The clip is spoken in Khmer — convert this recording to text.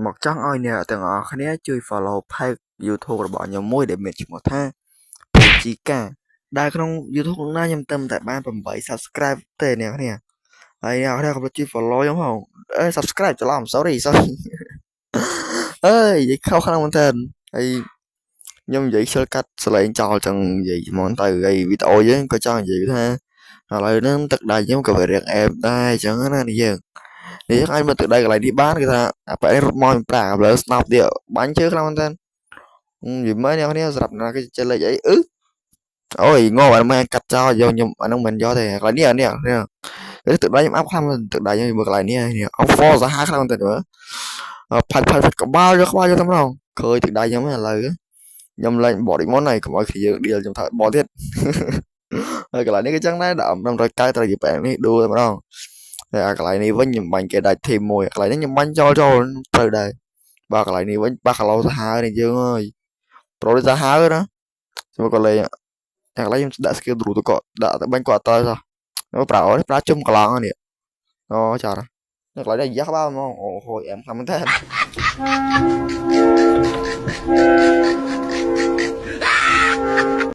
មកចង់ឲ្យអ្នកទាំងអស់គ្នាជួយ follow page YouTube របស់ខ្ញុំមួយដែលមានឈ្មោះថា Pojika ដែលក្នុង YouTube ណាខ្ញុំតែបាន 8 subscribe ទេអ្នកគ្នាហើយអ្នកគ្នាកុំភ្លេចជួយ follow ខ្ញុំផងsubscribe ច្រឡំ sorry អើយនិយាយខុសខ្លាំងមែនតើហើយខ្ញុំនិយាយខ្ជិលកាត់សលេងចោលចឹងនិយាយហ្មងទៅហើយវីដេអូយើងក៏ចង់និយាយថាឥឡូវហ្នឹងទឹកដៃខ្ញុំក៏វារៀងអែបដែរអញ្ចឹងណានេះយើងអាចមើលទឹកដៃកន្លែងនេះបានគឺថាអាប៉ែនេះរត់មកខ្ញុំប្រាលើស្នោបទៀតបាញ់ជើខ្លាំងមែនតើនិយាយមើលអ្នកគ្នាសម្រាប់ណាគេចេះលេខអីអូយងប់អាមិនកាត់ចោលយកខ្ញុំអាហ្នឹងមិនយកទេកន្លែងនេះនេះទឹកដៃខ្ញុំអាប់ខ្លាំងទឹកដៃខ្ញុំមើលកន្លែងនេះអោ for សាហាវខ្លាំងមែនតើមើលផាច់ក្បាលយកតែម្ដងឃើញទឹកដៃខ្ញុំឥឡូវខ្ញុំលេងបតមុនហើយកុំឲ្យគ្នាយើងឌីលខ្ញុំថាបតទៀតហើយកន្លែងនេះក៏ចឹងដែរដើម្បីកៅត្រូវនិយាយបែបនេះដួលតែម្ដងតែកន្លែងនេះវិញខ្ញុំបាញ់គេដាច់ធីមមួយកន្លែងនេះខ្ញុំបាញ់ចូលត្រូវដែរបាទកន្លែងនេះវិញបាក់កាឡូសាហាវនេះយើងអើយប្រូសាហាវណាចូលក៏លេងតែកន្លែងខ្ញុំដាក់ skill ទ្រូទៅក៏ដាក់តែបាញ់គាត់អត់ទៅសោះប្រើជុំកន្លងនេះអូចារកន្លែងនេះយ៉ាស់បាហ្មងអូហូយអែមខ្លាំងមែនតើ